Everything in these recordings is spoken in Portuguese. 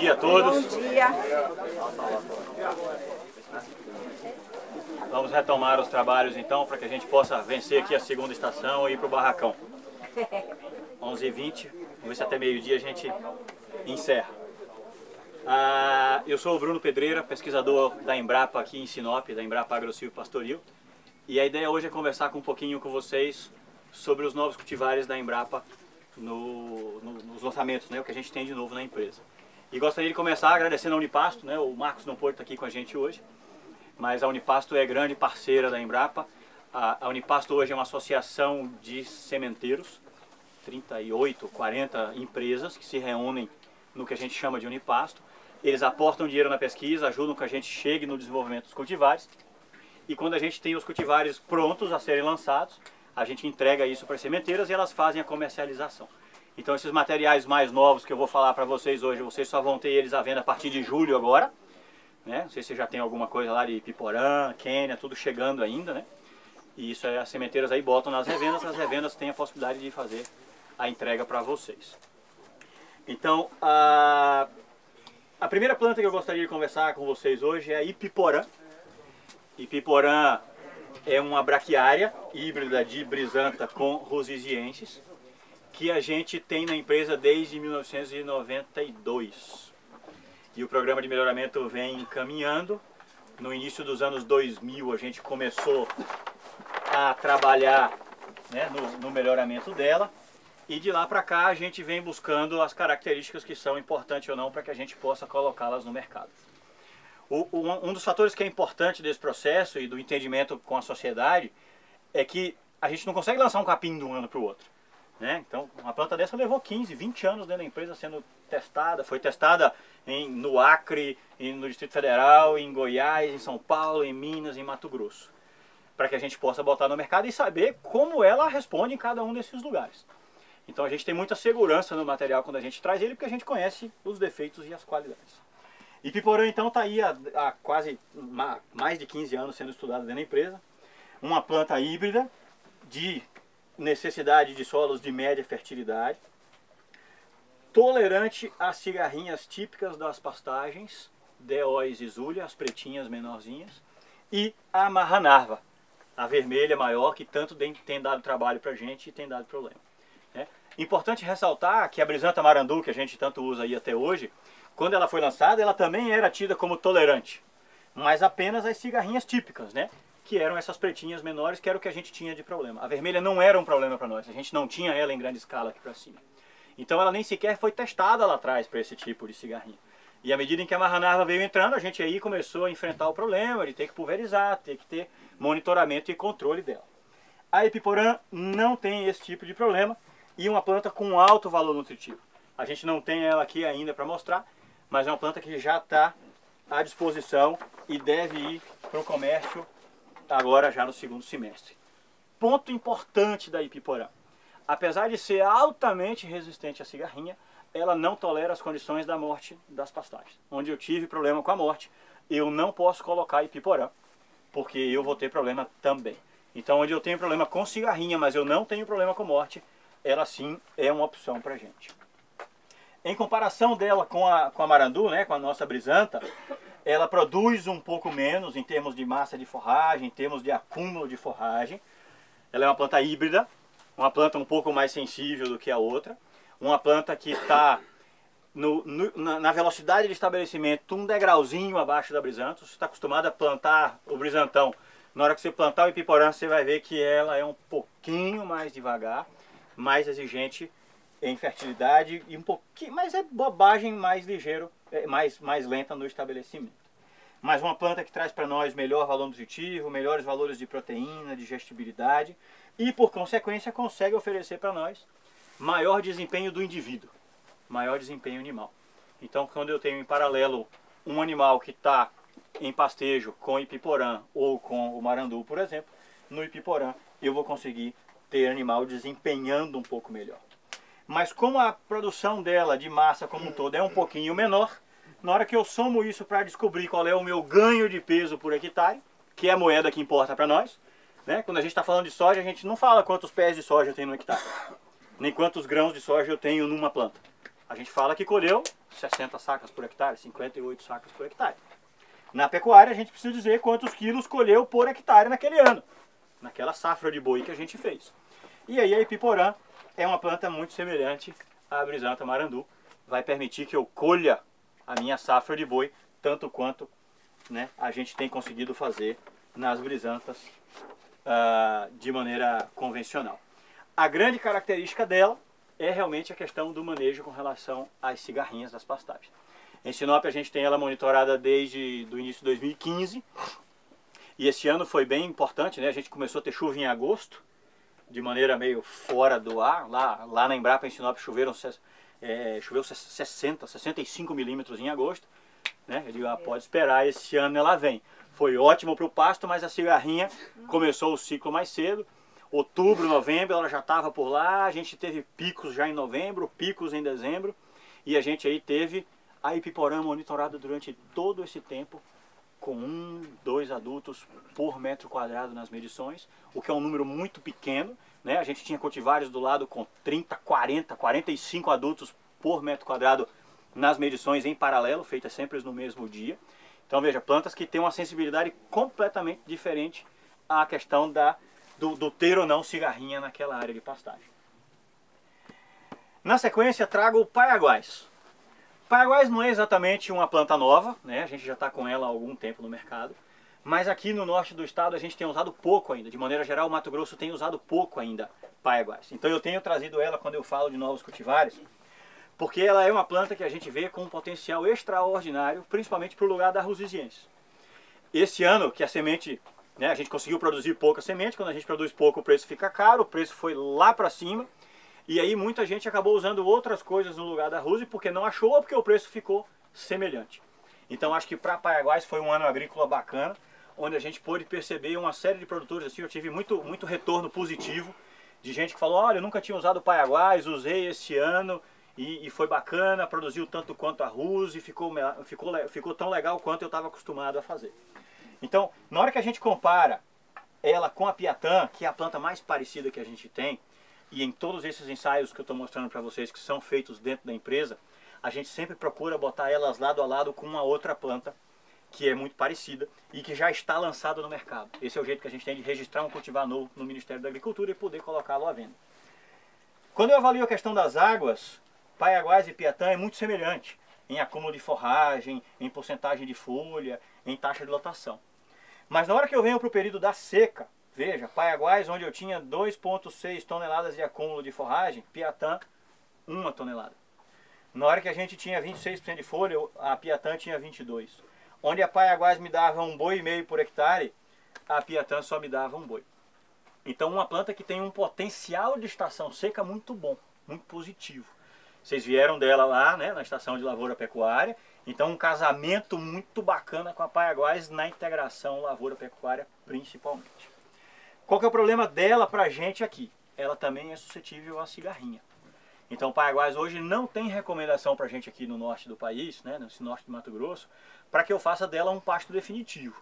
dia a todos. Bom dia. Vamos retomar os trabalhos então, para que a gente possa vencer aqui a segunda estação e ir para o barracão. 11h20, vamos ver se até meio-dia a gente encerra. Eu sou o Bruno Pedreira, pesquisador da Embrapa aqui em Sinop, da Embrapa Agrosilvo Pastoril. E a ideia hoje é conversar um pouquinho com vocês sobre os novos cultivares da Embrapa nos lançamentos, né, o que a gente tem de novo na empresa. E gostaria de começar agradecendo a Unipasto, né, o Marcos não pôde estar aqui com a gente hoje, mas a Unipasto é grande parceira da Embrapa. A Unipasto hoje é uma associação de sementeiros, 38, 40 empresas que se reúnem no que a gente chama de Unipasto. Eles aportam dinheiro na pesquisa, ajudam que a gente chegue no desenvolvimento dos cultivares. E quando a gente tem os cultivares prontos a serem lançados, a gente entrega isso para as sementeiras e elas fazem a comercialização. Então esses materiais mais novos que eu vou falar para vocês hoje, vocês só vão ter eles à venda a partir de julho agora. Né? Não sei se já tem alguma coisa lá de Ipiporã, Quênia, tudo chegando ainda, né? E isso as sementeiras aí botam nas revendas têm a possibilidade de fazer a entrega para vocês. Então, a primeira planta que eu gostaria de conversar com vocês hoje é a Ipiporã. Ipiporã é uma braquiária híbrida de brisanta com rosiziensis, que a gente tem na empresa desde 1992. E o programa de melhoramento vem caminhando. No início dos anos 2000 a gente começou a trabalhar, né, no melhoramento dela. E de lá para cá a gente vem buscando as características que são importantes ou não para que a gente possa colocá-las no mercado. Um dos fatores que é importante desse processo e do entendimento com a sociedade é que a gente não consegue lançar um capim de um ano para o outro. Né? Então uma planta dessa levou 15, 20 anos dentro da empresa sendo testada. Foi testada no Acre, no Distrito Federal, em Goiás, em São Paulo, em Minas, em Mato Grosso. Para que a gente possa botar no mercado e saber como ela responde em cada um desses lugares. Então a gente tem muita segurança no material quando a gente traz ele, porque a gente conhece os defeitos e as qualidades. Ipiporã então está aí há quase mais de 15 anos sendo estudada dentro da empresa. Uma planta híbrida de necessidade de solos de média fertilidade, tolerante às cigarrinhas típicas das pastagens, DO e zizúlia, as pretinhas menorzinhas, e a marranarva, a vermelha maior, que tanto tem dado trabalho para a gente e tem dado problema. Importante ressaltar que a brisanta marandu, que a gente tanto usa aí até hoje, quando ela foi lançada, ela também era tida como tolerante, mas apenas as cigarrinhas típicas, né? Que eram essas pretinhas menores, que era o que a gente tinha de problema. A vermelha não era um problema para nós, a gente não tinha ela em grande escala aqui para cima. Então ela nem sequer foi testada lá atrás para esse tipo de cigarrinha. E à medida em que a marranarva veio entrando, a gente aí começou a enfrentar o problema de ter que pulverizar, ter que ter monitoramento e controle dela. A Ipiporã não tem esse tipo de problema e uma planta com alto valor nutritivo. A gente não tem ela aqui ainda para mostrar, mas é uma planta que já está à disposição e deve ir para o comércio agora já no segundo semestre. Ponto importante da Ipiporã. Apesar de ser altamente resistente à cigarrinha, ela não tolera as condições da morte das pastagens. Onde eu tive problema com a morte, eu não posso colocar Ipiporã, porque eu vou ter problema também. Então onde eu tenho problema com cigarrinha, mas eu não tenho problema com morte, ela sim é uma opção para a gente. Em comparação dela com a marandu, né, com a nossa brisanta, ela produz um pouco menos em termos de massa de forragem, em termos de acúmulo de forragem. Ela é uma planta híbrida, uma planta um pouco mais sensível do que a outra. Uma planta que está na velocidade de estabelecimento um degrauzinho abaixo da brisanta. Você está acostumado a plantar o brisantão. Na hora que você plantar o Ipiporã, você vai ver que ela é um pouquinho mais devagar, mais exigente em fertilidade e um pouquinho, mas é bobagem mais ligeiro, mais lenta no estabelecimento. Mas uma planta que traz para nós melhor valor nutritivo, melhores valores de proteína, digestibilidade e por consequência consegue oferecer para nós maior desempenho do indivíduo, maior desempenho animal. Então quando eu tenho em paralelo um animal que está em pastejo com Ipiporã ou com o marandu, por exemplo, no Ipiporã eu vou conseguir ter animal desempenhando um pouco melhor. Mas como a produção dela de massa como um todo é um pouquinho menor, na hora que eu somo isso para descobrir qual é o meu ganho de peso por hectare, que é a moeda que importa para nós, né? Quando a gente está falando de soja, a gente não fala quantos pés de soja eu tenho no hectare, nem quantos grãos de soja eu tenho numa planta. A gente fala que colheu 60 sacas por hectare, 58 sacas por hectare. Na pecuária a gente precisa dizer quantos quilos colheu por hectare naquele ano, naquela safra de boi que a gente fez. E aí a Ipiporã é uma planta muito semelhante à Brisanta marandu, vai permitir que eu colha a minha safra de boi tanto quanto, né, a gente tem conseguido fazer nas brisantas de maneira convencional. A grande característica dela é realmente a questão do manejo com relação às cigarrinhas das pastagens. Em Sinop a gente tem ela monitorada desde o início de 2015 e esse ano foi bem importante, né? A gente começou a ter chuva em agosto, de maneira meio fora do ar. Lá na Embrapa em Sinop choveu 65 milímetros em agosto, né? Eu digo, pode esperar, esse ano ela vem. Foi ótimo para o pasto, mas a cigarrinha começou o ciclo mais cedo. Outubro, novembro, ela já estava por lá, a gente teve picos já em novembro, picos em dezembro, e a gente aí teve a Ipiporã monitorada durante todo esse tempo, com 1, 2 adultos por metro quadrado nas medições, o que é um número muito pequeno, né? A gente tinha cultivares do lado com 30, 40, 45 adultos por metro quadrado nas medições em paralelo, feitas sempre no mesmo dia. Então veja, plantas que têm uma sensibilidade completamente diferente à questão do ter ou não cigarrinha naquela área de pastagem. Na sequência trago o Paiaguás. Paiaguás não é exatamente uma planta nova, né? A gente já está com ela há algum tempo no mercado, mas aqui no norte do estado a gente tem usado pouco ainda. De maneira geral, o Mato Grosso tem usado pouco ainda Paiaguás. Então eu tenho trazido ela quando eu falo de novos cultivares, porque ela é uma planta que a gente vê com um potencial extraordinário, principalmente para o lugar da Rusiziense. Esse ano que a semente, né, a gente conseguiu produzir pouca semente, quando a gente produz pouco o preço fica caro, o preço foi lá para cima, e aí muita gente acabou usando outras coisas no lugar da Rusi porque não achou ou porque o preço ficou semelhante. Então acho que para Paiaguás foi um ano agrícola bacana, onde a gente pôde perceber uma série de produtores assim. Eu tive muito retorno positivo de gente que falou, olha, eu nunca tinha usado Paiaguás, usei esse ano e foi bacana, produziu tanto quanto a Rusi, ficou tão legal quanto eu estava acostumado a fazer. Então, na hora que a gente compara ela com a Piatã, que é a planta mais parecida que a gente tem, e em todos esses ensaios que eu estou mostrando para vocês que são feitos dentro da empresa, a gente sempre procura botar elas lado a lado com uma outra planta que é muito parecida e que já está lançada no mercado. Esse é o jeito que a gente tem de registrar um cultivar novo no Ministério da Agricultura e poder colocá-lo à venda. Quando eu avalio a questão das águas, Paiaguás e Piatã é muito semelhante em acúmulo de forragem, em porcentagem de folha, em taxa de lotação. Mas na hora que eu venho para o período da seca, veja, Paiaguás, onde eu tinha 2,6 toneladas de acúmulo de forragem, Piatã, 1 tonelada. Na hora que a gente tinha 26% de folha, a Piatã tinha 22%. Onde a Paiaguás me dava 1,5 boi por hectare, a Piatã só me dava 1 boi. Então uma planta que tem um potencial de estação seca muito bom, muito positivo. Vocês vieram dela lá, né, na estação de lavoura pecuária, então um casamento muito bacana com a Paiaguás na integração lavoura-pecuária principalmente. Qual que é o problema dela pra gente aqui? Ela também é suscetível à cigarrinha. Então o Paiaguás hoje não tem recomendação pra gente aqui no norte do país, né, no norte do Mato Grosso, para que eu faça dela um pasto definitivo.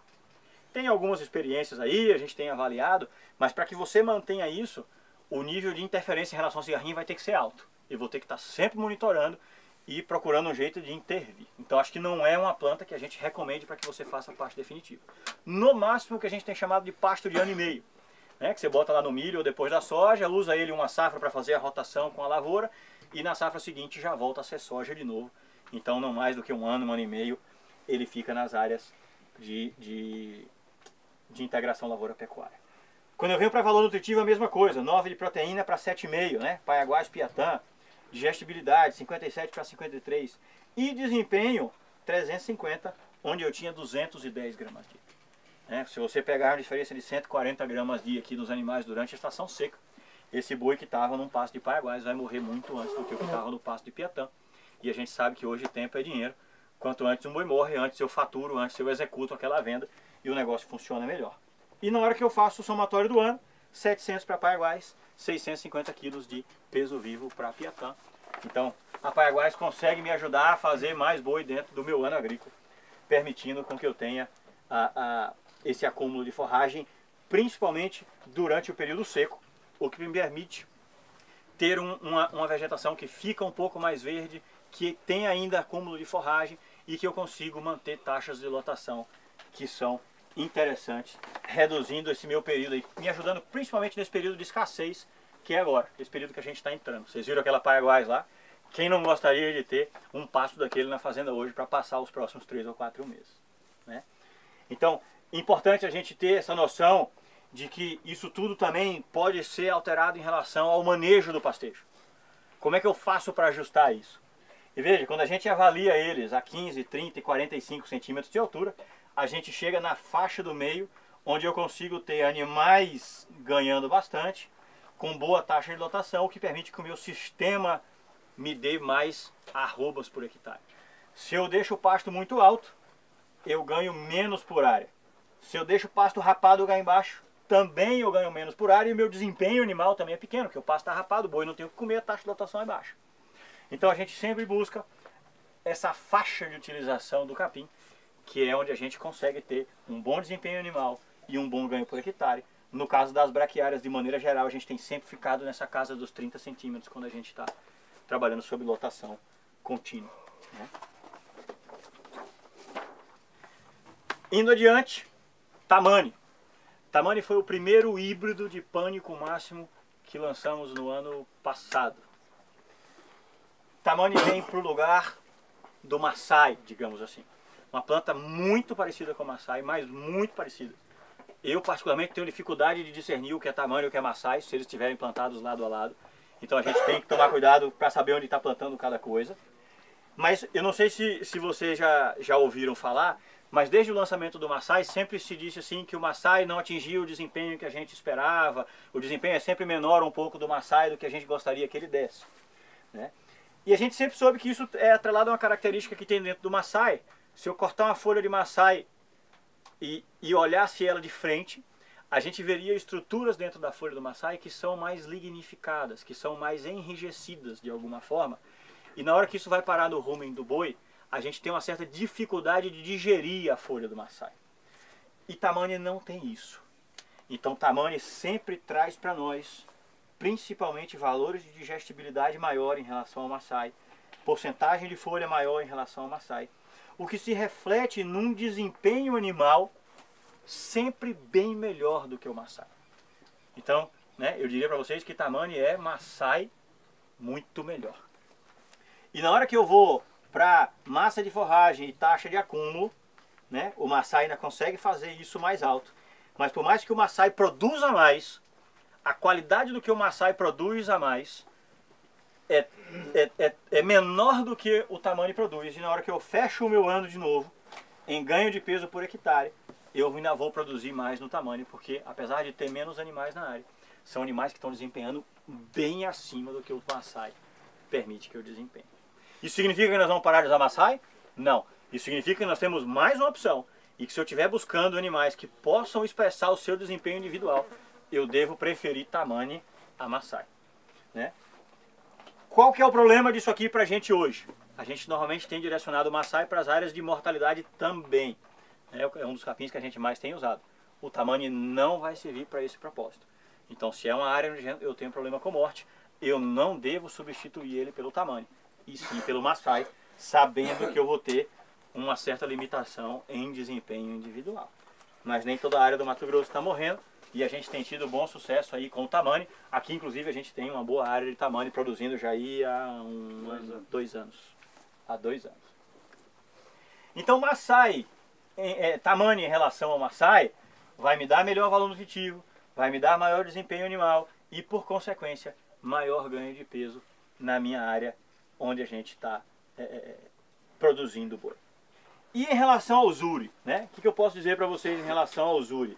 Tem algumas experiências aí, a gente tem avaliado, mas para que você mantenha isso, o nível de interferência em relação à cigarrinha vai ter que ser alto. Eu vou ter que estar sempre monitorando e procurando um jeito de intervir. Então acho que não é uma planta que a gente recomende para que você faça pasto definitivo. No máximo o que a gente tem chamado de pasto de ano e meio, né, que você bota lá no milho ou depois da soja, usa ele uma safra para fazer a rotação com a lavoura e na safra seguinte já volta a ser soja de novo. Então não mais do que um ano e meio ele fica nas áreas de integração lavoura-pecuária. Quando eu venho para valor nutritivo a mesma coisa, 9 de proteína para 7,5, né? Paiaguás, Piatã, digestibilidade 57 para 53 e desempenho 350, onde eu tinha 210 gramas dia. Né? Se você pegar a diferença de 140 gramas dia aqui nos animais durante a estação seca, esse boi que estava num pasto de Paiaguás vai morrer muito antes do que o que estava no pasto de Piatã. E a gente sabe que hoje tempo é dinheiro. Quanto antes um boi morre, antes eu faturo, antes eu executo aquela venda e o negócio funciona melhor. E na hora que eu faço o somatório do ano, 700 para Paiaguás, 650 quilos de peso vivo para Piatã. Então a Paiaguás consegue me ajudar a fazer mais boi dentro do meu ano agrícola, permitindo com que eu tenha esse acúmulo de forragem, principalmente durante o período seco, o que me permite ter uma vegetação que fica um pouco mais verde que tem ainda acúmulo de forragem e que eu consigo manter taxas de lotação que são interessantes, reduzindo esse meu período aí, me ajudando principalmente nesse período de escassez que é agora, esse período que a gente está entrando. Vocês viram aquela Paiaguás lá? Quem não gostaria de ter um pasto daquele na fazenda hoje para passar os próximos 3 ou 4 meses, né? Então, importante a gente ter essa noção de que isso tudo também pode ser alterado em relação ao manejo do pastejo. Como é que eu faço para ajustar isso? E veja, quando a gente avalia eles a 15, 30 e 45 centímetros de altura, a gente chega na faixa do meio, onde eu consigo ter animais ganhando bastante, com boa taxa de lotação, o que permite que o meu sistema me dê mais arrobas por hectare. Se eu deixo o pasto muito alto, eu ganho menos por área. Se eu deixo o pasto rapado cá embaixo, também eu ganho menos por área e o meu desempenho animal também é pequeno, porque o pasto está rapado, o boi não tem o que comer, a taxa de lotação é baixa. Então a gente sempre busca essa faixa de utilização do capim, que é onde a gente consegue ter um bom desempenho animal e um bom ganho por hectare. No caso das braquiárias, de maneira geral, a gente tem sempre ficado nessa casa dos 30 centímetros quando a gente está trabalhando sob lotação contínua, né? Indo adiante, Tamani. Tamani foi o primeiro híbrido de pânico máximo que lançamos no ano passado. Tamani vem para o lugar do Maasai, digamos assim. Uma planta muito parecida com o Maasai, mas muito parecida. Eu particularmente tenho dificuldade de discernir o que é Tamani e o que é Maasai, se eles estiverem plantados lado a lado. Então a gente tem que tomar cuidado para saber onde está plantando cada coisa. Mas eu não sei se vocês já ouviram falar, mas desde o lançamento do Maasai sempre se disse assim que o Maasai não atingia o desempenho que a gente esperava. O desempenho é sempre menor um pouco do Maasai do que a gente gostaria que ele desse, né? E a gente sempre soube que isso é atrelado a uma característica que tem dentro do Maasai. Se eu cortar uma folha de Maasai e olhasse ela de frente, a gente veria estruturas dentro da folha do Maasai que são mais lignificadas, que são mais enrijecidas de alguma forma. E na hora que isso vai parar no rumen do boi, a gente tem uma certa dificuldade de digerir a folha do Maasai. E Tamani não tem isso. Então Tamani sempre traz para nós, principalmente, valores de digestibilidade maior em relação ao Maasai, porcentagem de folha maior em relação ao Maasai, o que se reflete num desempenho animal sempre bem melhor do que o Maasai. Então, né, eu diria para vocês que Tamani é Maasai muito melhor. E na hora que eu vou para massa de forragem e taxa de acúmulo, né, o Maasai ainda consegue fazer isso mais alto. Mas por mais que o Maasai produza mais, a qualidade do que o Maasai produz a mais é menor do que o Tamani produz. E na hora que eu fecho o meu ano de novo, em ganho de peso por hectare, eu ainda vou produzir mais no Tamani, porque apesar de ter menos animais na área, são animais que estão desempenhando bem acima do que o Maasai permite que eu desempenhe. Isso significa que nós vamos parar de usar Maasai? Não. Isso significa que nós temos mais uma opção. E que se eu estiver buscando animais que possam expressar o seu desempenho individual, eu devo preferir Tamani a Maasai, né? Qual que é o problema disso aqui pra gente hoje? A gente normalmente tem direcionado o Maasai para as áreas de mortalidade também. É um dos capins que a gente mais tem usado. O Tamani não vai servir para esse propósito. Então, se é uma área onde eu tenho problema com morte, eu não devo substituir ele pelo Tamani, e sim pelo Maasai, sabendo que eu vou ter uma certa limitação em desempenho individual. Mas nem toda a área do Mato Grosso está morrendo, e a gente tem tido bom sucesso aí com o Tamani. Aqui, inclusive, a gente tem uma boa área de Tamani produzindo já aí há 2 anos. Há 2 anos. Então, Maasai, Tamani em relação ao Maasai, vai me dar melhor valor nutritivo, vai me dar maior desempenho animal e, por consequência, maior ganho de peso na minha área onde a gente está produzindo boi. E em relação ao Zuri, né? O que eu posso dizer para vocês em relação ao Zuri?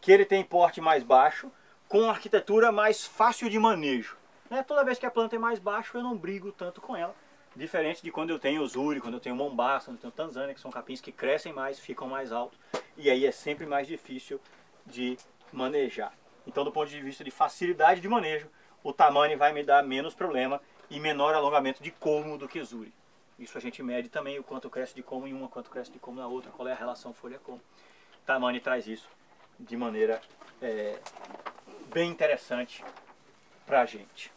Que ele tem porte mais baixo, com uma arquitetura mais fácil de manejo, né? Toda vez que a planta é mais baixa, eu não brigo tanto com ela. Diferente de quando eu tenho o Zuri, quando eu tenho Mombasa, quando eu tenho Tanzânia, que são capins que crescem mais, ficam mais altos. E aí é sempre mais difícil de manejar. Então, do ponto de vista de facilidade de manejo, o Tamani vai me dar menos problema e menor alongamento de colmo do que Zuri. Isso a gente mede também o quanto cresce de colmo em uma, quanto cresce de colmo na outra, qual é a relação folha-colmo. Tamani traz isso de maneira bem interessante para a gente.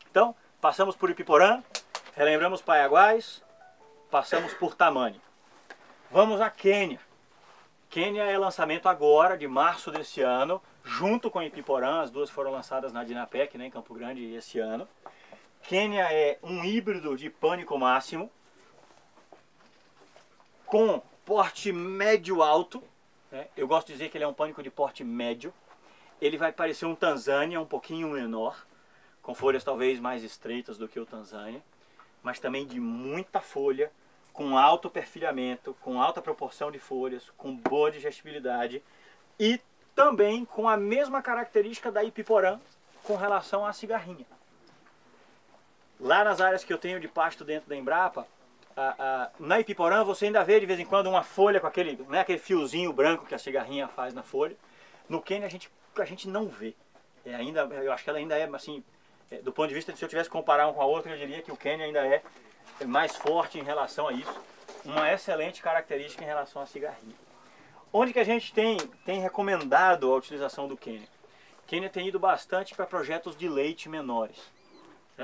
Então, passamos por Ipiporã, Relembramos Paiaguás, passamos por Tamanho. Vamos a Quênia. Quênia é lançamento agora, de março desse ano, junto com Ipiporã. As duas foram lançadas na Dinapec, né, em Campo Grande, esse ano. Quênia é um híbrido de pânico máximo, com porte médio-alto. Né? Eu gosto de dizer que ele é um pânico de porte médio. Ele vai parecer um Tanzânia, um pouquinho menor, com folhas talvez mais estreitas do que o Tanzânia, mas também de muita folha, com alto perfilhamento, com alta proporção de folhas, com boa digestibilidade e também com a mesma característica da Ipiporã com relação à cigarrinha. Lá nas áreas que eu tenho de pasto dentro da Embrapa, na Ipiporã você ainda vê de vez em quando uma folha com aquele, né, aquele fiozinho branco que a cigarrinha faz na folha. No Quênia a gente não vê. Eu acho que ela ainda é assim, do ponto de vista de se eu tivesse que comparar um com a outra, eu diria que o Quênia ainda é mais forte em relação a isso. Uma excelente característica em relação à cigarrinha. Onde que a gente tem recomendado a utilização do Quênia? Quênia tem ido bastante para projetos de leite menores.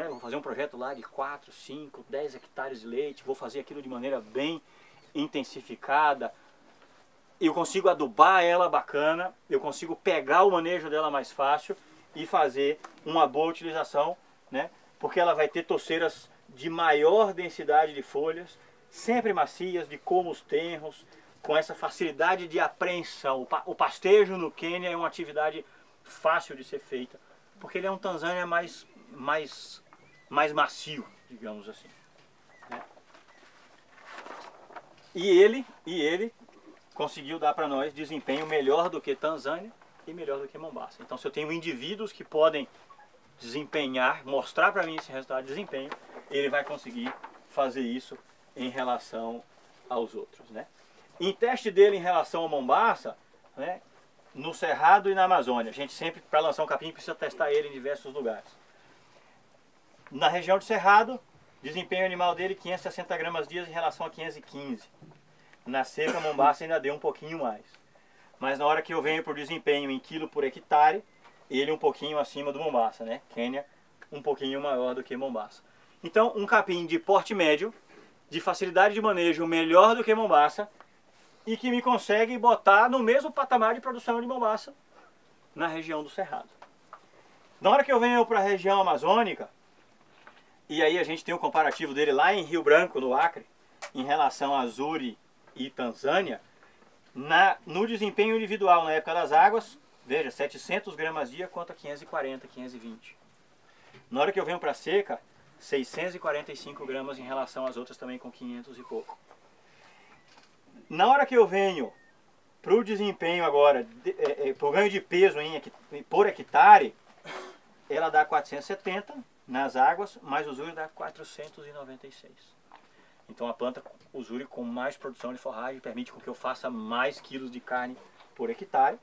Vou fazer um projeto lá de 4, 5, 10 hectares de leite, vou fazer aquilo de maneira bem intensificada. Eu consigo adubar ela bacana, eu consigo pegar o manejo dela mais fácil e fazer uma boa utilização, né? Porque ela vai ter toceiras de maior densidade de folhas, sempre macias, de colmos tenros, com essa facilidade de apreensão. O pastejo no Quênia é uma atividade fácil de ser feita, porque ele é um Tanzânia mais macio, digamos assim. Né? E ele conseguiu dar para nós desempenho melhor do que Tanzânia e melhor do que Mombaça. Então, se eu tenho indivíduos que podem desempenhar, mostrar para mim esse resultado de desempenho, ele vai conseguir fazer isso em relação aos outros. Né? Em teste dele em relação ao Mombaça, né, no Cerrado e na Amazônia, a gente sempre, para lançar um capim, precisa testar ele em diversos lugares. Na região de Cerrado, desempenho animal dele 560 gramas dia em relação a 515. Na seca, Mombaça ainda deu um pouquinho mais. Mas na hora que eu venho por desempenho em quilo por hectare, ele um pouquinho acima do Mombaça, né? Quênia um pouquinho maior do que Mombaça. Então, um capim de porte médio, de facilidade de manejo melhor do que Mombaça, e que me consegue botar no mesmo patamar de produção de Mombaça na região do Cerrado. Na hora que eu venho para a região amazônica, e aí a gente tem um comparativo dele lá em Rio Branco, no Acre, em relação a Zuri e Tanzânia, no desempenho individual na época das águas, veja, 700 gramas dia contra 540, 520. Na hora que eu venho para a seca, 645 gramas em relação às outras também com 500 e pouco. Na hora que eu venho para o desempenho agora, para o ganho de peso por hectare, ela dá 470 nas águas, mas o Zuri dá 496. Então a planta, o Zuri com mais produção de forragem, permite com que eu faça mais quilos de carne por hectare.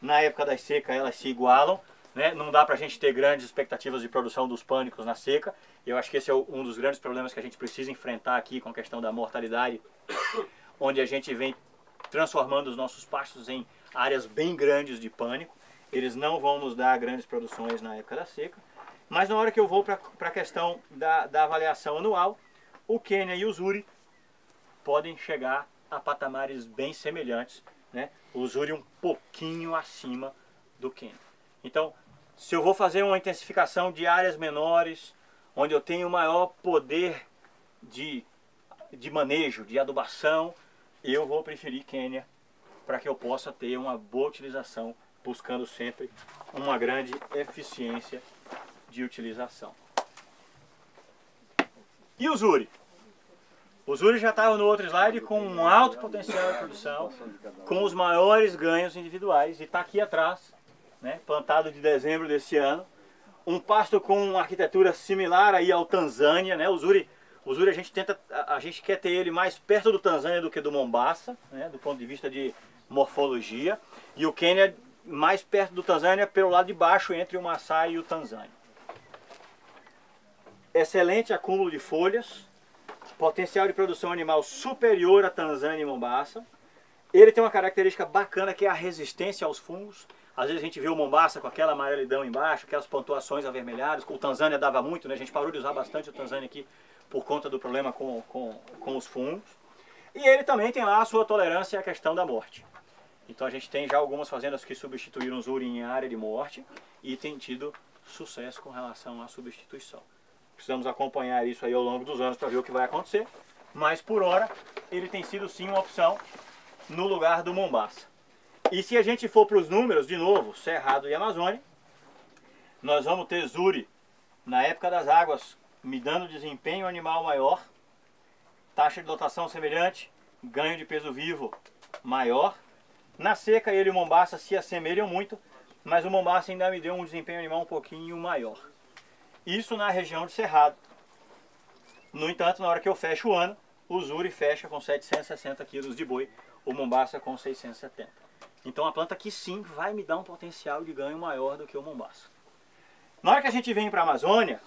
Na época da seca elas se igualam, né? Não dá para a gente ter grandes expectativas de produção dos pânicos na seca. Eu acho que esse é um dos grandes problemas que a gente precisa enfrentar aqui com a questão da mortalidade, onde a gente vem transformando os nossos pastos em áreas bem grandes de pânico. Eles não vão nos dar grandes produções na época da seca. Mas na hora que eu vou para a questão da avaliação anual, o Quênia e o Zuri podem chegar a patamares bem semelhantes, né? O Zuri um pouquinho acima do Quênia. Então, se eu vou fazer uma intensificação de áreas menores, onde eu tenho maior poder de manejo, de adubação, eu vou preferir Quênia para que eu possa ter uma boa utilização, buscando sempre uma grande eficiência de utilização. E o Zuri? O Zuri já estava no outro slide com um alto potencial de produção, com os maiores ganhos individuais, e está aqui atrás, né, plantado de dezembro desse ano. Um pasto com uma arquitetura similar aí ao Tanzânia, né? O Zuri a gente quer ter ele mais perto do Tanzânia do que do Mombaça, né, do ponto de vista de morfologia, e o Quênia mais perto do Tanzânia pelo lado de baixo, entre o Maasai e o Tanzânia. Excelente acúmulo de folhas, potencial de produção animal superior a Tanzânia e Mombaça. Ele tem uma característica bacana que é a resistência aos fungos. Às vezes a gente vê o Mombaça com aquela amarelidão embaixo, aquelas pontuações avermelhadas. O Tanzânia dava muito, né? A gente parou de usar bastante o Tanzânia aqui por conta do problema com os fungos. E ele também tem lá a sua tolerância à questão da morte. Então a gente tem já algumas fazendas que substituíram o Zuri em área de morte e tem tido sucesso com relação à substituição. Precisamos acompanhar isso aí ao longo dos anos para ver o que vai acontecer, mas por hora ele tem sido sim uma opção no lugar do Mombaça. E se a gente for para os números, de novo, Cerrado e Amazônia, nós vamos ter Zuri na época das águas me dando desempenho animal maior, taxa de lotação semelhante, ganho de peso vivo maior. Na seca ele e o Mombaça se assemelham muito, mas o Mombaça ainda me deu um desempenho animal um pouquinho maior. Isso na região de Cerrado. No entanto, na hora que eu fecho o ano, o Zuri fecha com 760 kg de boi, o Mombaça com 670. Então a planta aqui sim vai me dar um potencial de ganho maior do que o Mombaça. Na hora que a gente vem para a Amazônia,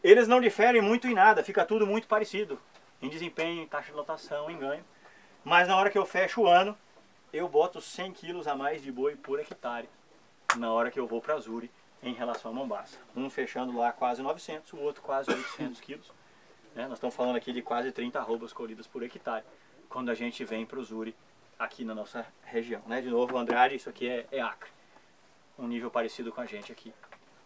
eles não diferem muito em nada, fica tudo muito parecido. Em desempenho, em taxa de lotação, em ganho. Mas na hora que eu fecho o ano, eu boto 100 kg a mais de boi por hectare. Na hora que eu vou para a Zuri em relação ao Mombaça. Um fechando lá quase 900, o outro quase 800 quilos. Né? Nós estamos falando aqui de quase 30 arrobas colhidas por hectare, quando a gente vem para o Zuri aqui na nossa região. Né? De novo, Andrade, isso aqui é Acre. Um nível parecido com a gente aqui.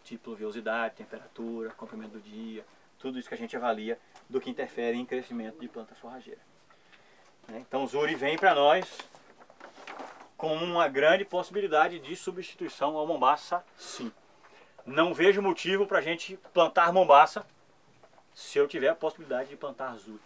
De pluviosidade, temperatura, comprimento do dia, tudo isso que a gente avalia do que interfere em crescimento de planta forrageira. Né? Então o Zuri vem para nós com uma grande possibilidade de substituição ao Mombaça, sim. Não vejo motivo para a gente plantar Mombaça se eu tiver a possibilidade de plantar Zuri.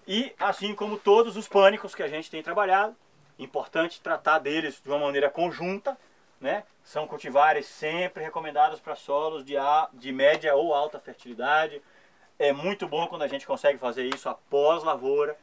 E assim como todos os pânicos que a gente tem trabalhado, importante tratar deles de uma maneira conjunta, né? São cultivares sempre recomendados para solos de média ou alta fertilidade. É muito bom quando a gente consegue fazer isso após lavoura.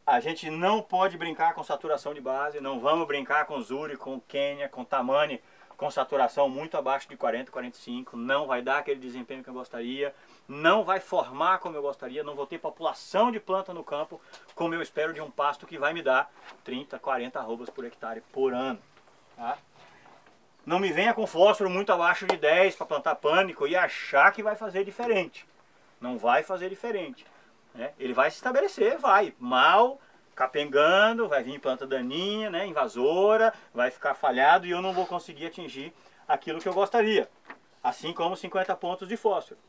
A gente não pode brincar com saturação de base, não vamos brincar com Zuri, com Quênia, com Tamani, com saturação muito abaixo de 40, 45, não vai dar aquele desempenho que eu gostaria, não vai formar como eu gostaria, não vou ter população de planta no campo como eu espero de um pasto que vai me dar 30, 40 arrobas por hectare por ano. Tá? Não me venha com fósforo muito abaixo de 10 para plantar pânico e achar que vai fazer diferente. Não vai fazer diferente. Né? Ele vai se estabelecer, vai, mal, capengando, vai vir planta daninha, né, invasora, vai ficar falhado e eu não vou conseguir atingir aquilo que eu gostaria. Assim como 50 pontos de fósforo.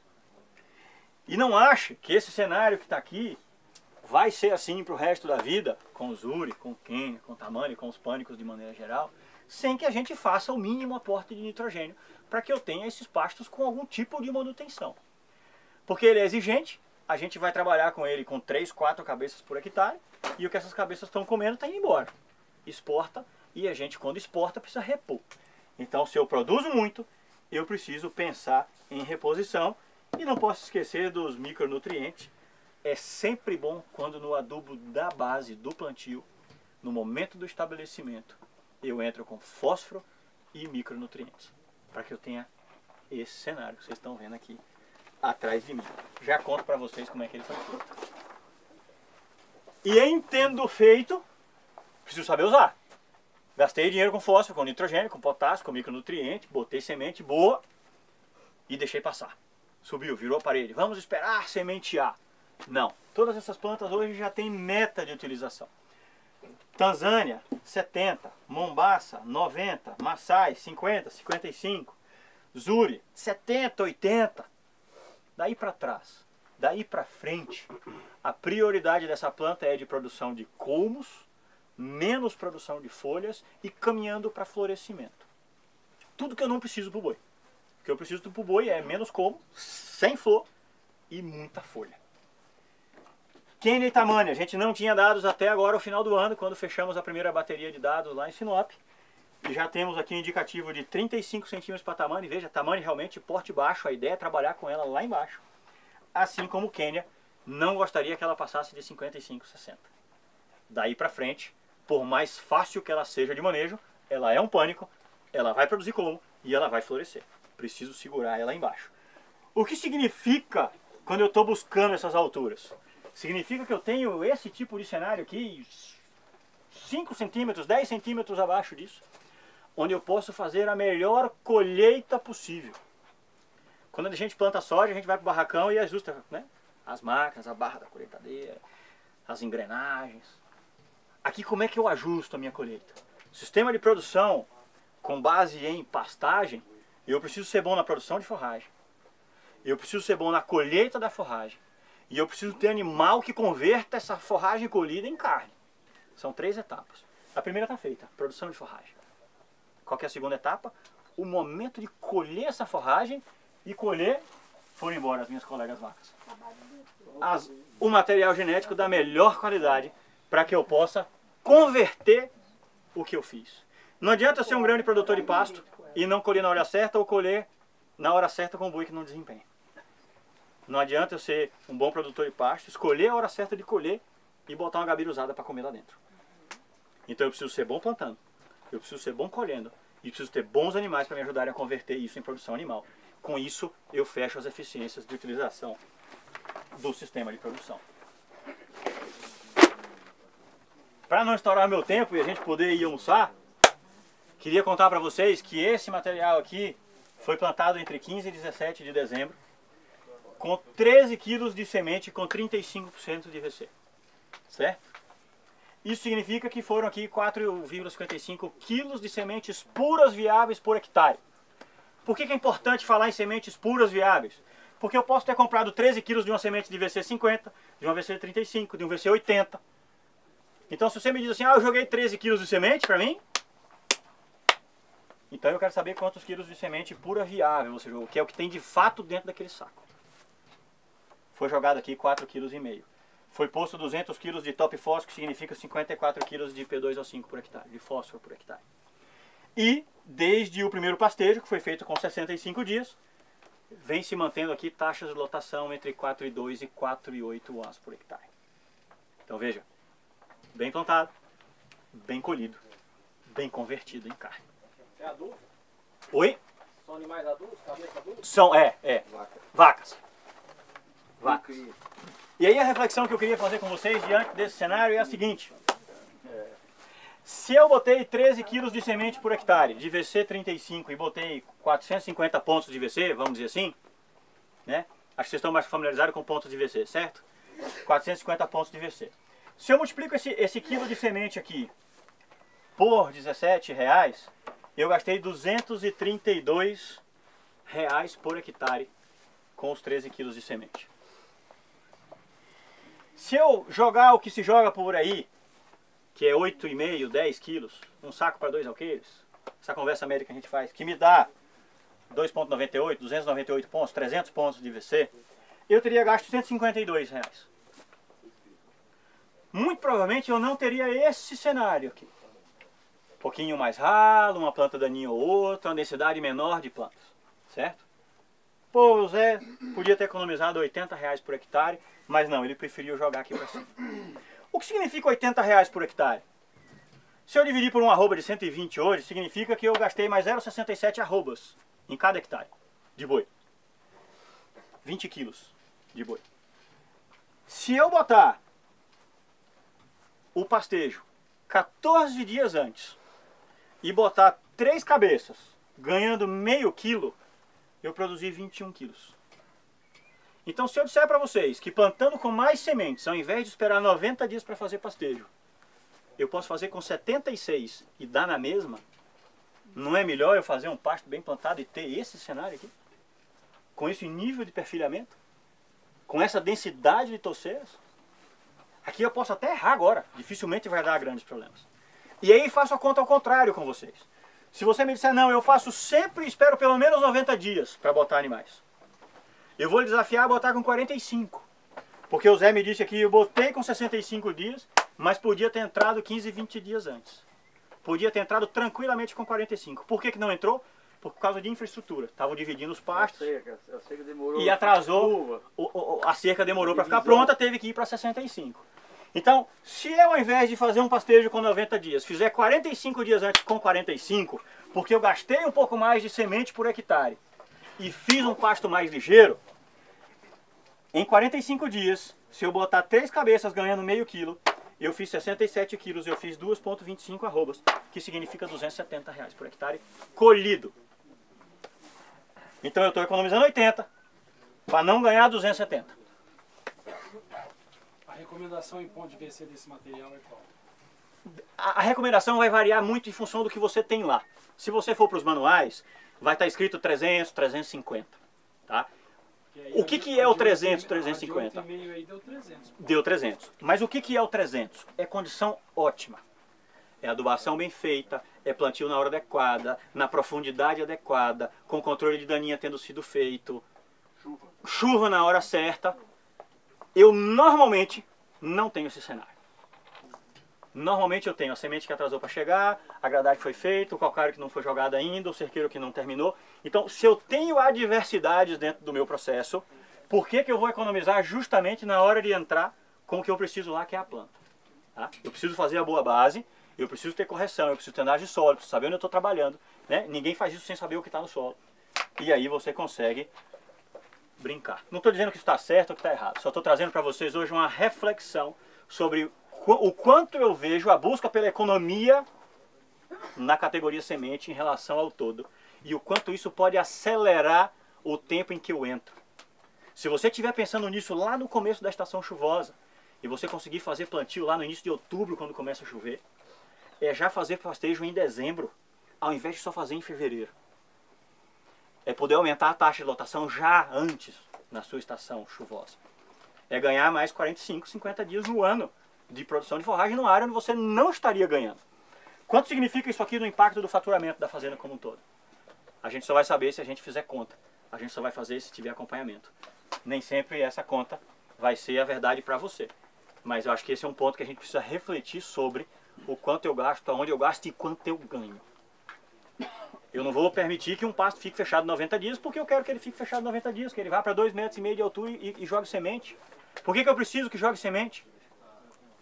E não ache que esse cenário que está aqui vai ser assim para o resto da vida, com o Zuri, com o Quênia, com o Tamani, com os pânicos de maneira geral, sem que a gente faça o mínimo aporte de nitrogênio para que eu tenha esses pastos com algum tipo de manutenção. Porque ele é exigente, a gente vai trabalhar com ele com 3, 4 cabeças por hectare e o que essas cabeças estão comendo está indo embora. Exporta e a gente quando exporta precisa repor. Então se eu produzo muito, eu preciso pensar em reposição e não posso esquecer dos micronutrientes. É sempre bom quando no adubo da base do plantio, no momento do estabelecimento, eu entro com fósforo e micronutrientes, para que eu tenha esse cenário que vocês estão vendo aqui atrás de mim. Já conto para vocês como é que ele foi feito. E em tendo feito, preciso saber usar. Gastei dinheiro com fósforo, com nitrogênio, com potássio, com micronutriente, botei semente boa e deixei passar. Subiu, virou a parede. Vamos esperar sementear. Não. Todas essas plantas hoje já têm meta de utilização. Tanzânia, 70. Mombaça, 90. Maasai, 50, 55. Zuri, 70, 80. Daí para trás, daí para frente, a prioridade dessa planta é de produção de colmos, menos produção de folhas e caminhando para florescimento. Tudo que eu não preciso para o boi. O que eu preciso para o boi é menos colmo, sem flor e muita folha. Quênia e Tamani, a gente não tinha dados até agora, o final do ano, quando fechamos a primeira bateria de dados lá em Sinop. E já temos aqui um indicativo de 35 centímetros para Tamani. Veja, Tamani realmente porte baixo, a ideia é trabalhar com ela lá embaixo. Assim como Quênia, não gostaria que ela passasse de 55, 60. Daí para frente, por mais fácil que ela seja de manejo, ela é um pânico, ela vai produzir colmo e ela vai florescer. Preciso segurar ela embaixo. O que significa quando eu estou buscando essas alturas? Significa que eu tenho esse tipo de cenário aqui, 5 centímetros, 10 centímetros abaixo disso, onde eu posso fazer a melhor colheita possível. Quando a gente planta soja, a gente vai para o barracão e ajusta, né? As máquinas, a barra da colheitadeira, as engrenagens. Aqui como é que eu ajusto a minha colheita? Sistema de produção com base em pastagem, eu preciso ser bom na produção de forragem. Eu preciso ser bom na colheita da forragem. E eu preciso ter animal que converta essa forragem colhida em carne. São 3 etapas. A primeira está feita, produção de forragem. Qual que é a segunda etapa? O momento de colher essa forragem e colher, foram embora as minhas colegas vacas. O material genético da melhor qualidade para que eu possa converter o que eu fiz. Não adianta eu ser um grande produtor de pasto e não colher na hora certa ou colher na hora certa com um boi que não desempenha. Não adianta eu ser um bom produtor de pasto, escolher a hora certa de colher e botar uma gabiruzada para comer lá dentro. Então eu preciso ser bom plantando, eu preciso ser bom colhendo e preciso ter bons animais para me ajudarem a converter isso em produção animal. Com isso eu fecho as eficiências de utilização do sistema de produção. Para não estourar meu tempo e a gente poder ir almoçar, queria contar para vocês que esse material aqui foi plantado entre 15 e 17 de dezembro, com 13 quilos de semente com 35% de VC. Certo? Isso significa que foram aqui 4,55 quilos de sementes puras viáveis por hectare. Por que é importante falar em sementes puras viáveis? Porque eu posso ter comprado 13 quilos de uma semente de VC 50, de uma VC 35, de um VC 80. Então se você me diz assim, eu joguei 13 quilos de semente para mim, então eu quero saber quantos quilos de semente pura viável você jogou, que é o que tem de fato dentro daquele saco. Foi jogado aqui 4,5 kg. Foi posto 200 kg de top fósforo, que significa 54 kg de P2O5 por hectare, de fósforo por hectare. E desde o primeiro pastejo, que foi feito com 65 dias, vem se mantendo aqui taxas de lotação entre 4,2 e 4,8 UAs por hectare. Então veja, bem plantado, bem colhido, bem convertido em carne. É adulto? Oi? São animais adultos? Cabeça adulta? São, vacas. Vacas. E aí a reflexão que eu queria fazer com vocês diante desse cenário é a seguinte. Se eu botei 13 quilos de semente por hectare, de VC 35, e botei 450 pontos de VC, vamos dizer assim, né? Acho que vocês estão mais familiarizados com pontos de VC, certo? 450 pontos de VC. Se eu multiplico esse quilo de semente aqui por R$17, eu gastei R$232 por hectare com os 13 quilos de semente. Se eu jogar o que se joga por aí, que é 8,5, 10 quilos, um saco para 2 alqueires, essa conversa média que a gente faz, que me dá 2,98, 298 pontos, 300 pontos de VC, eu teria gasto R$152. Muito provavelmente eu não teria esse cenário aqui. Um pouquinho mais ralo, uma planta daninha ou outra, uma densidade menor de plantas, certo? Pô, o Zé podia ter economizado R$80 por hectare, mas não, ele preferiu jogar aqui para cima. O que significa R$80 por hectare? Se eu dividir por um arroba de 120 hoje, significa que eu gastei mais 0,67 arrobas em cada hectare de boi. 20 quilos de boi. Se eu botar o pastejo 14 dias antes e botar 3 cabeças, ganhando meio quilo, eu produzi 21 quilos. Então se eu disser para vocês que plantando com mais sementes, ao invés de esperar 90 dias para fazer pastejo, eu posso fazer com 76 e dar na mesma, não é melhor eu fazer um pasto bem plantado e ter esse cenário aqui? Com esse nível de perfilhamento? Com essa densidade de torceiras? Aqui eu posso até errar agora, dificilmente vai dar grandes problemas. E aí faço a conta ao contrário com vocês. Se você me disser, não, eu faço sempre e espero pelo menos 90 dias para botar animais. Eu vou lhe desafiar a botar com 45. Porque o Zé me disse aqui, eu botei com 65 dias, mas podia ter entrado 15, 20 dias antes. Podia ter entrado tranquilamente com 45. Por que não entrou? Por causa de infraestrutura. Estavam dividindo os pastos A cerca demorou. e atrasou. A cerca demorou para ficar pronta, teve que ir para 65. Então, se eu ao invés de fazer um pastejo com 90 dias, fizer 45 dias antes com 45, porque eu gastei um pouco mais de semente por hectare e fiz um pasto mais ligeiro, em 45 dias, se eu botar 3 cabeças ganhando meio quilo, eu fiz 67 quilos, eu fiz 2,25 arrobas, que significa R$270 por hectare colhido. Então eu estou economizando 80 para não ganhar 270. recomendação em ponto de VC desse material é qual? A recomendação vai variar muito em função do que você tem lá. Se você for para os manuais, vai estar escrito 300, 350, tá? O que é o 300, 350? Aí deu 300. Deu 300. Mas o que é o 300? É condição ótima. É adubação bem feita, é plantio na hora adequada, na profundidade adequada, com controle de daninha tendo sido feito, chuva na hora certa. Eu normalmente não tenho esse cenário. Normalmente eu tenho a semente que atrasou para chegar, a gradagem que foi feita, o calcário que não foi jogado ainda, o cerqueiro que não terminou. Então, se eu tenho adversidades dentro do meu processo, por que eu vou economizar justamente na hora de entrar com o que eu preciso lá, que é a planta? Tá? Eu preciso fazer a boa base, eu preciso ter correção, eu preciso ter análise de solo, preciso saber onde eu estou trabalhando. Né? Ninguém faz isso sem saber o que está no solo. E aí você consegue brincar. Não estou dizendo que está certo ou que está errado, só estou trazendo para vocês hoje uma reflexão sobre o quanto eu vejo a busca pela economia na categoria semente em relação ao todo. E o quanto isso pode acelerar o tempo em que eu entro. Se você estiver pensando nisso lá no começo da estação chuvosa, e você conseguir fazer plantio lá no início de outubro, quando começa a chover, é já fazer pastejo em dezembro, ao invés de só fazer em fevereiro. É poder aumentar a taxa de lotação já antes, na sua estação chuvosa. É ganhar mais 45, 50 dias no ano de produção de forragem numa área onde você não estaria ganhando. Quanto significa isso aqui no impacto do faturamento da fazenda como um todo? A gente só vai saber se a gente fizer conta. A gente só vai fazer se tiver acompanhamento. Nem sempre essa conta vai ser a verdade para você. Mas eu acho que esse é um ponto que a gente precisa refletir sobre o quanto eu gasto, aonde eu gasto e quanto eu ganho. Eu não vou permitir que um pasto fique fechado 90 dias, porque eu quero que ele fique fechado 90 dias, que ele vá para 2,5 metros de altura e jogue semente. Por que eu preciso que jogue semente?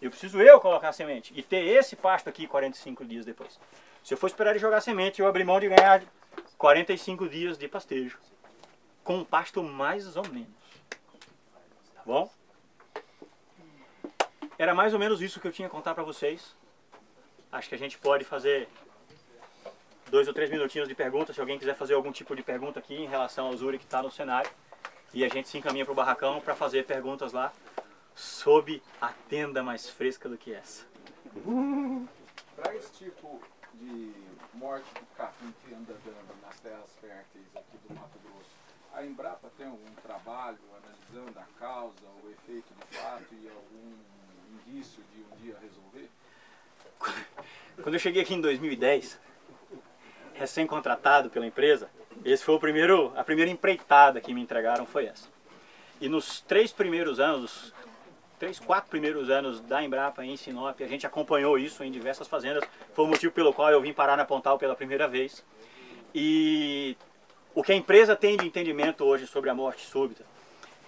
Eu preciso colocar semente e ter esse pasto aqui 45 dias depois. Se eu for esperar ele jogar semente, eu abri mão de ganhar 45 dias de pastejo. Com um pasto mais ou menos. Tá bom? Era mais ou menos isso que eu tinha a contar para vocês. Acho que a gente pode fazer 2 ou 3 minutinhos de pergunta, se alguém quiser fazer algum tipo de pergunta aqui em relação ao Zuri que está no cenário. E a gente se encaminha para o barracão para fazer perguntas lá sob a tenda mais fresca do que essa. Para esse tipo de morte do capim que anda dando nas terras férteis aqui do Mato Grosso, a Embrapa tem algum trabalho analisando a causa, o efeito de fato e algum indício de um dia resolver? Quando eu cheguei aqui em 2010, recém-contratado pela empresa, esse foi a primeira empreitada que me entregaram foi essa. E nos 3 primeiros anos, 4 primeiros anos da Embrapa em Sinop, a gente acompanhou isso em diversas fazendas. Foi o motivo pelo qual eu vim parar na Pontal pela primeira vez. E o que a empresa tem de entendimento hoje sobre a morte súbita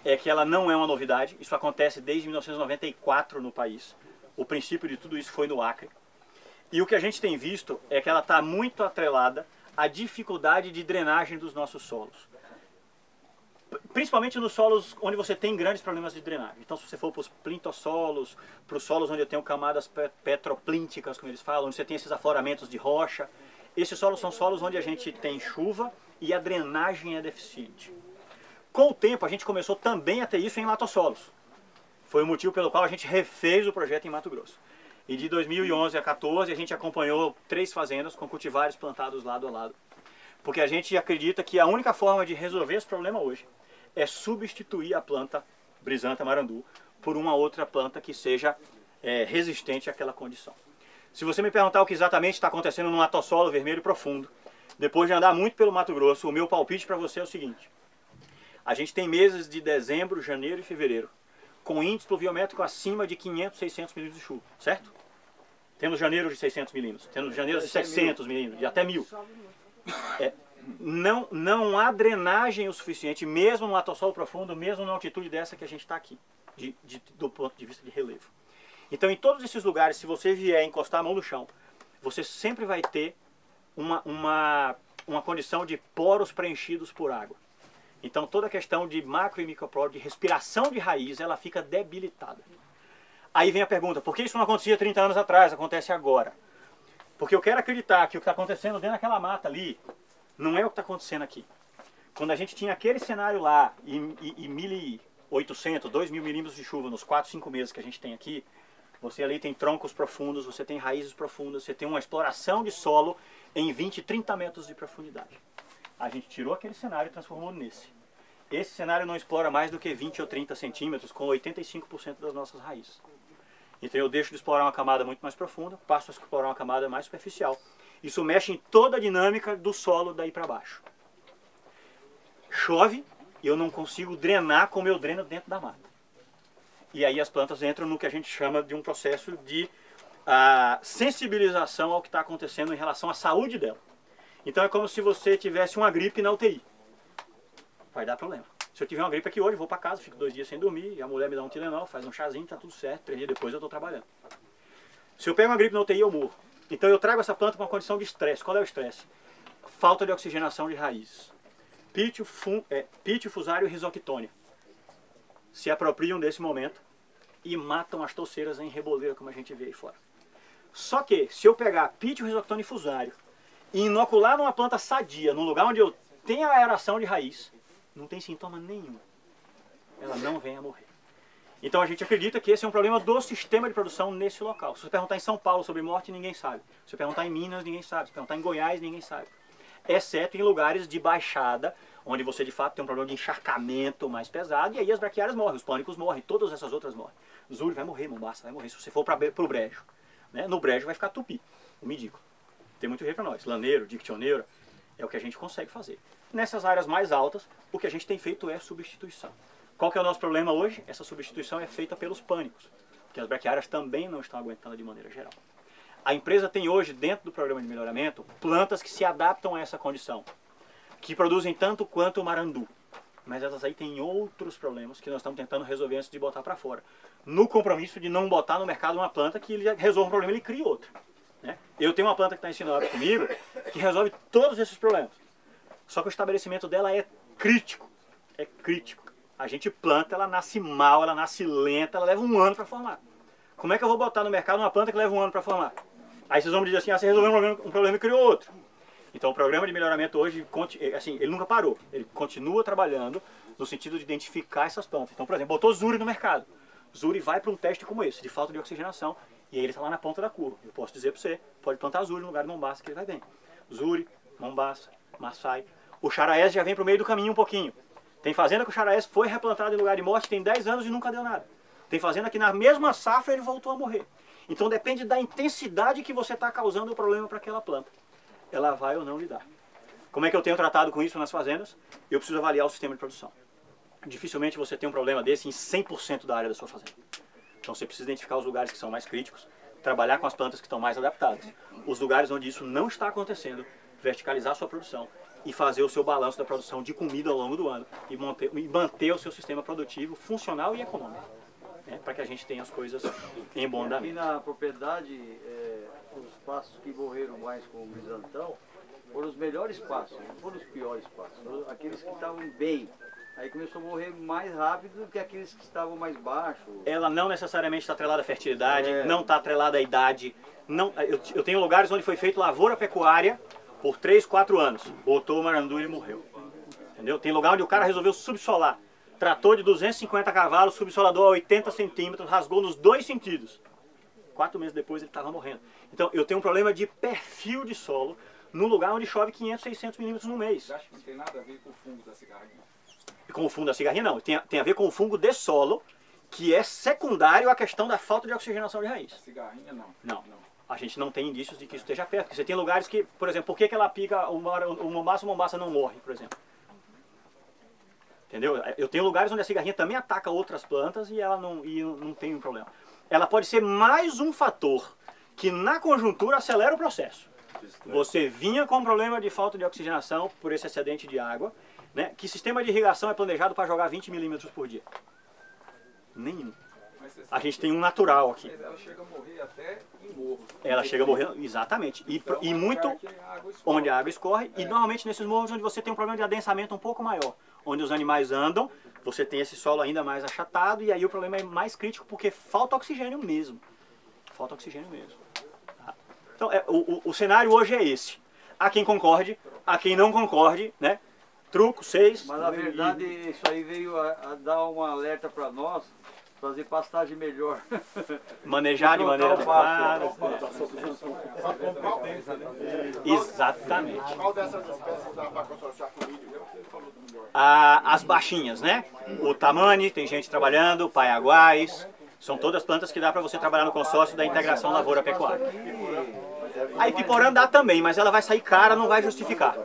é que ela não é uma novidade. Isso acontece desde 1994 no país. O princípio de tudo isso foi no Acre. E o que a gente tem visto é que ela está muito atrelada à dificuldade de drenagem dos nossos solos. Principalmente nos solos onde você tem grandes problemas de drenagem. Então, se você for para os plintossolos, para os solos onde eu tenho camadas petroplínticas, como eles falam, onde você tem esses afloramentos de rocha, esses solos são solos onde a gente tem chuva e a drenagem é deficiente. Com o tempo, a gente começou também a ter isso em latossolos. Foi o motivo pelo qual a gente refez o projeto em Mato Grosso. E de 2011 a 2014, a gente acompanhou 3 fazendas com cultivares plantados lado a lado. Porque a gente acredita que a única forma de resolver esse problema hoje é substituir a planta Brisanta marandu por uma outra planta que seja resistente àquela condição. Se você me perguntar o que exatamente está acontecendo num atossolo vermelho profundo, depois de andar muito pelo Mato Grosso, o meu palpite para você é o seguinte. A gente tem meses de dezembro, janeiro e fevereiro, com índice pluviométrico acima de 500, 600 milímetros de chuva, certo? Temos janeiro de 600 milímetros, temos janeiro de 600 milímetros, de até 1000. Não há drenagem o suficiente, mesmo no atossolo profundo, mesmo na altitude dessa que a gente está aqui, do ponto de vista de relevo. Então, em todos esses lugares, se você vier encostar a mão no chão, você sempre vai ter uma condição de poros preenchidos por água. Então, toda a questão de macro e microporos, de respiração de raiz, ela fica debilitada. Aí vem a pergunta, por que isso não acontecia 30 anos atrás, acontece agora? Porque eu quero acreditar que o que está acontecendo dentro daquela mata ali, não é o que está acontecendo aqui. Quando a gente tinha aquele cenário lá, em 800, 2.000 milímetros de chuva nos 4, 5 meses que a gente tem aqui, você ali tem troncos profundos, você tem raízes profundas, você tem uma exploração de solo em 20, 30 metros de profundidade. A gente tirou aquele cenário e transformou nesse. Esse cenário não explora mais do que 20 ou 30 centímetros, com 85% das nossas raízes. Então eu deixo de explorar uma camada muito mais profunda, passo a explorar uma camada mais superficial. Isso mexe em toda a dinâmica do solo daí para baixo. Chove e eu não consigo drenar como eu dreno dentro da mata. E aí as plantas entram no que a gente chama de um processo de sensibilização ao que está acontecendo em relação à saúde dela. Então é como se você tivesse uma gripe na UTI. Vai dar problema. Se eu tiver uma gripe aqui hoje, eu vou para casa, fico 2 dias sem dormir, e a mulher me dá um Tilenol, faz um chazinho, tá tudo certo, 3 dias depois eu estou trabalhando. Se eu pego uma gripe na UTI, eu morro. Então eu trago essa planta para uma condição de estresse. Qual é o estresse? Falta de oxigenação de raízes. Pítio, fusário e risoctônia se apropriam desse momento e matam as touceiras em reboleira, como a gente vê aí fora. Só que, se eu pegar pítio, risoctônia e fusário e inocular numa planta sadia, num lugar onde eu tenho a aeração de raiz, não tem sintoma nenhum. Ela não vem a morrer. Então a gente acredita que esse é um problema do sistema de produção nesse local. Se você perguntar em São Paulo sobre morte, ninguém sabe. Se você perguntar em Minas, ninguém sabe. Se perguntar em Goiás, ninguém sabe. Exceto em lugares de baixada, onde você de fato tem um problema de encharcamento mais pesado, e aí as braquiárias morrem, os pânicos morrem, todas essas outras morrem. Zuri vai morrer, Mombaça vai morrer, se você for para o brejo. Né? No brejo vai ficar tupi, o midículo. Tem muito rei para nós. Laneiro, dictioneira, é o que a gente consegue fazer. Nessas áreas mais altas, o que a gente tem feito é substituição. Qual que é o nosso problema hoje? Essa substituição é feita pelos pânicos, porque as braquiárias também não estão aguentando de maneira geral. A empresa tem hoje, dentro do programa de melhoramento, plantas que se adaptam a essa condição, que produzem tanto quanto o marandu. Mas elas aí têm outros problemas que nós estamos tentando resolver antes de botar para fora. No compromisso de não botar no mercado uma planta que ele resolve um problema e ele cria outro. Né? Eu tenho uma planta que está ensinando comigo que resolve todos esses problemas. Só que o estabelecimento dela é crítico. É crítico. A gente planta, ela nasce mal, ela nasce lenta, ela leva 1 ano para formar. Como é que eu vou botar no mercado uma planta que leva 1 ano para formar? Aí vocês vão me dizer assim, você resolveu um problema e criou outro. Então o programa de melhoramento hoje, assim, ele nunca parou. Ele continua trabalhando no sentido de identificar essas plantas. Então, por exemplo, botou Zuri no mercado. Zuri vai para um teste como esse, de falta de oxigenação, e aí ele está lá na ponta da curva. Eu posso dizer para você, pode plantar Zuri no lugar de Mombaça que ele vai bem. Zuri, Mombaça, Maçai. O Charaés já vem para o meio do caminho um pouquinho. Tem fazenda que o Charaés foi replantado em lugar de morte, tem 10 anos e nunca deu nada. Tem fazenda que na mesma safra ele voltou a morrer. Então depende da intensidade que você está causando o problema para aquela planta. Ela vai ou não lidar. Como é que eu tenho tratado com isso nas fazendas? Eu preciso avaliar o sistema de produção. Dificilmente você tem um problema desse em 100% da área da sua fazenda. Então você precisa identificar os lugares que são mais críticos, trabalhar com as plantas que estão mais adaptadas. Os lugares onde isso não está acontecendo, verticalizar a sua produção e fazer o seu balanço da produção de comida ao longo do ano e manter o seu sistema produtivo funcional e econômico, né, para que a gente tenha as coisas em bom andamento. Aqui na propriedade, os pastos que morreram mais com o brisantão foram os melhores pastos, não foram os piores pastos, foram aqueles que estavam bem. Aí começou a morrer mais rápido do que aqueles que estavam mais baixos. Ela não necessariamente está atrelada à fertilidade, não está atrelada à idade. Não, eu tenho lugares onde foi feito lavoura pecuária por 3, 4 anos. Botou o marandu e morreu. Entendeu? Tem lugar onde o cara resolveu subsolar. Trator de 250 cavalos, subsolador a 80 centímetros, rasgou nos 2 sentidos. 4 meses depois ele estava morrendo. Então eu tenho um problema de perfil de solo no lugar onde chove 500, 600 milímetros no mês. Acho que não tem nada a ver com o fungo da cigarrinha. Com o fungo da cigarrinha não, tem a ver com o fungo de solo, que é secundário à questão da falta de oxigenação de raiz. A cigarrinha não. Não. A gente não tem indícios de que isso esteja perto. Porque você tem lugares que, por exemplo, por que ela pica o Mombaça não morre, por exemplo? Entendeu? Eu tenho lugares onde a cigarrinha também ataca outras plantas e ela não tem um problema. Ela pode ser mais um fator que na conjuntura acelera o processo. Você vinha com um problema de falta de oxigenação por esse excedente de água, né? Que sistema de irrigação é planejado para jogar 20 milímetros por dia? Nenhum. A gente tem um natural aqui. Ela chega a morrer até em morro. Ela chega a morrer, exatamente. E muito onde a água escorre. E normalmente nesses morros onde você tem um problema de adensamento um pouco maior. Onde os animais andam, você tem esse solo ainda mais achatado. E aí o problema é mais crítico porque falta oxigênio mesmo. Falta oxigênio mesmo. Tá? Então o cenário hoje é esse. Há quem concorde, há quem não concorde, né? truco, 6. Mas na verdade isso aí veio a dar um alerta para nós, fazer pastagem melhor. Manejar de maneira adequada. Exatamente. Qual dessas espécies dá para consorciar com milho? As baixinhas, né? O tamani, tem gente trabalhando, o paiaguás, são todas plantas que dá para você trabalhar no consórcio da integração lavoura-pecuária. A ipiporã dá também, mas ela vai sair cara, não vai justificar.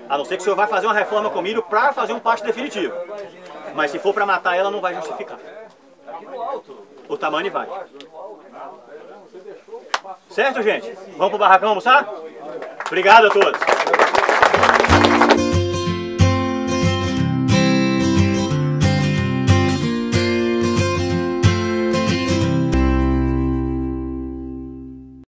A não ser que o senhor vai fazer uma reforma com milho para fazer um pasto definitivo. Mas se for para matar ela, não vai justificar. O tamani vai. Certo, gente? Vamos pro barracão almoçar? Obrigado a todos.